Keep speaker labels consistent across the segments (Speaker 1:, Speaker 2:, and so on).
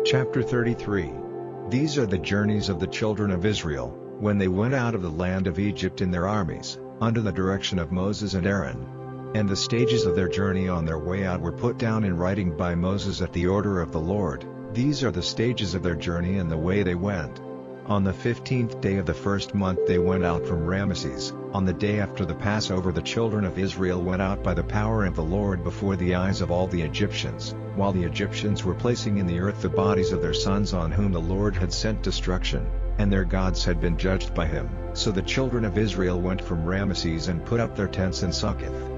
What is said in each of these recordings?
Speaker 1: Chapter 33. These are the journeys of the children of Israel, when they went out of the land of Egypt in their armies, under the direction of Moses and Aaron. And the stages of their journey on their way out were put down in writing by Moses at the order of the Lord. These are the stages of their journey and the way they went. On the 15th day of the first month they went out from Ramesses. On the day after the Passover the children of Israel went out by the power of the Lord before the eyes of all the Egyptians, while the Egyptians were placing in the earth the bodies of their sons on whom the Lord had sent destruction, and their gods had been judged by him. So the children of Israel went from Ramesses and put up their tents in Succoth.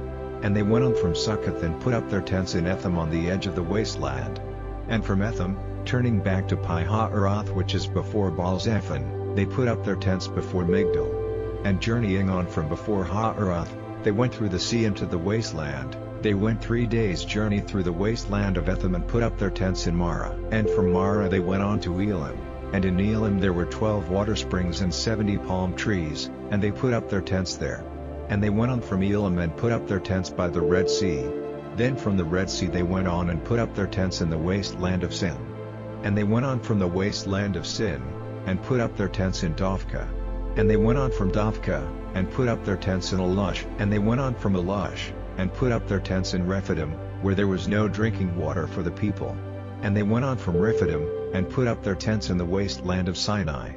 Speaker 1: And they went on from Succoth and put up their tents in Etham on the edge of the wasteland. And from Etham, turning back to Pi-hahiroth which is before Baal-zephon, they put up their tents before Migdol. And journeying on from before Hahiroth, they went through the sea into the wasteland. They went 3 days' journey through the wasteland of Etham and put up their tents in Marah. And from Marah they went on to Elim. And in Elim there were 12 water springs and 70 palm trees, and they put up their tents there. And they went on from Elim and put up their tents by the Red Sea. Then from the Red Sea they went on and put up their tents in the wasteland of Sin. And they went on from the wasteland of Sin, and put up their tents in Dophkah. And they went on from Dophkah, and put up their tents in Elush. And they went on from Elush, and put up their tents in Rephidim, where there was no drinking water for the people. And they went on from Rephidim, and put up their tents in the wasteland of Sinai.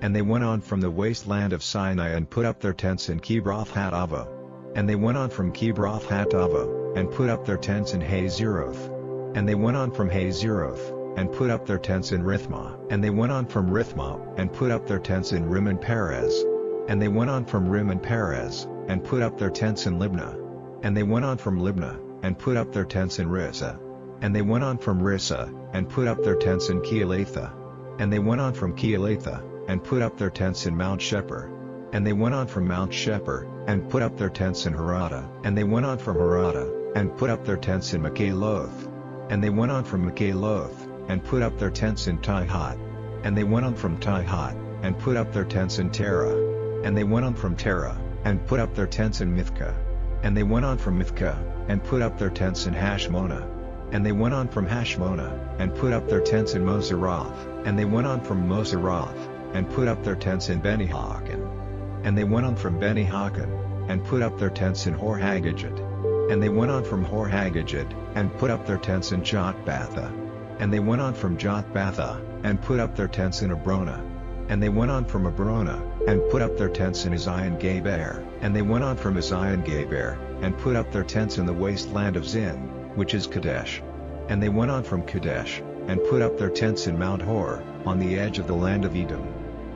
Speaker 1: And they went on from the wasteland of Sinai and put up their tents in Kibroth-hattaavah. And they went on from Kibroth-hattaavah, and put up their tents in Hazeroth. And they went on from Hazeroth, and put up their tents in Rithmah. And they went on from Rithmah, and put up their tents in Rimmon Perez. And they went on from Rimmon Perez, and put up their tents in Libnah. And they went on from Libnah, and put up their tents in Rissah. And they went on from Rissah, and put up their tents in Keelatha. And they went on from Keelatha, and put up their tents in Mount Shepher. And they went on from Mount Shepher, and put up their tents in Harada. And they went on from Harada, and put up their tents in Makheloth. And they went on from Makheloth, and put up their tents in Tihot. And they went on from Tihot, and put up their tents in Terah. And they went on from Terah, and put up their tents in Mithkah. And they went on from Mithkah, and put up their tents in Hashmonah. And they went on from Hashmonah, and put up their tents in Moseroth. And they went on from Moseroth, and put up their tents in Beni-Hakan. And they went on from Beni-Hakan, and put up their tents in Hor-Haggidgad. And they went on from Hor-Haggidgad, and put up their tents in Jotbatha. And they went on from Jotbatha, and put up their tents in Abrona. And they went on from Abrona, and put up their tents in Ezion-Geber. And they went on from Ezion-Geber, and put up their tents in the wasteland of Zin, which is Kadesh. And they went on from Kadesh, and put up their tents in Mount Hor, on the edge of the land of Edom.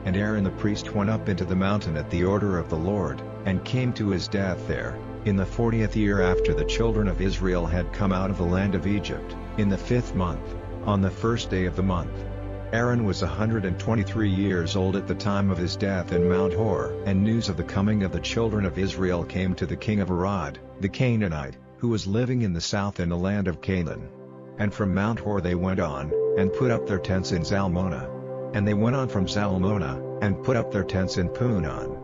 Speaker 1: And Aaron the priest went up into the mountain at the order of the Lord, and came to his death there, in the 40th year after the children of Israel had come out of the land of Egypt, in the 5th month, on the 1st day of the month. Aaron was 123 years old at the time of his death in Mount Hor. And news of the coming of the children of Israel came to the king of Arad, the Canaanite, who was living in the south in the land of Canaan. And from Mount Hor they went on, and put up their tents in Zalmonah. And they went on from Zalmonah, and put up their tents in Punon.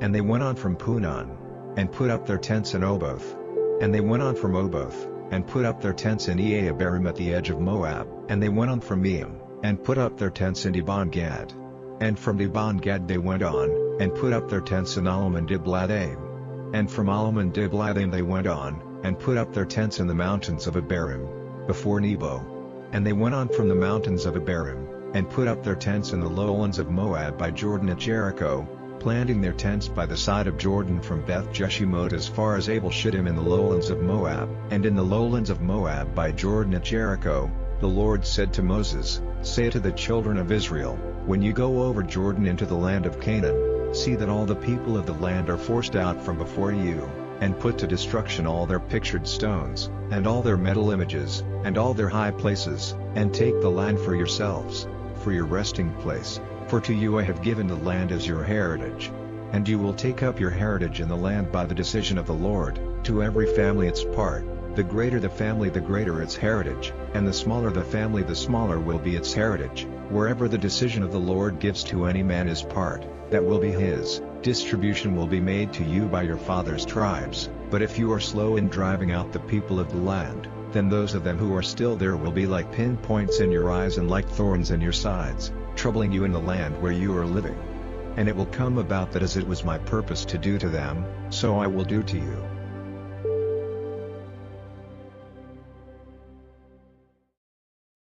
Speaker 1: And they went on from Punon, and put up their tents in Oboth. And they went on from Oboth, and put up their tents in Eabarim at the edge of Moab. And they went on from Eam, and put up their tents in Dibon-Gad. And from Dibon-Gad they went on, and put up their tents in Alam-and-Diblathaim. And from Alam-and-Diblathaim they went on, and put up their tents in the mountains of Abarim, before Nebo. And they went on from the mountains of Abarim, and put up their tents in the lowlands of Moab by Jordan at Jericho, planting their tents by the side of Jordan from Beth-Jeshimot as far as Abel-Shittim in the lowlands of Moab. And in the lowlands of Moab by Jordan at Jericho, the Lord said to Moses, "Say to the children of Israel, when you go over Jordan into the land of Canaan, see that all the people of the land are forced out from before you, and put to destruction all their pictured stones, and all their metal images, and all their high places, and take the land for yourselves, for your resting place, for to you I have given the land as your heritage. And you will take up your heritage in the land by the decision of the Lord, to every family its part. The greater the family the greater its heritage, and the smaller the family the smaller will be its heritage. Wherever the decision of the Lord gives to any man his part, that will be his. Distribution will be made to you by your father's tribes. But if you are slow in driving out the people of the land, then those of them who are still there will be like pinpoints in your eyes and like thorns in your sides, troubling you in the land where you are living. And it will come about that as it was my purpose to do to them, so I will do to you.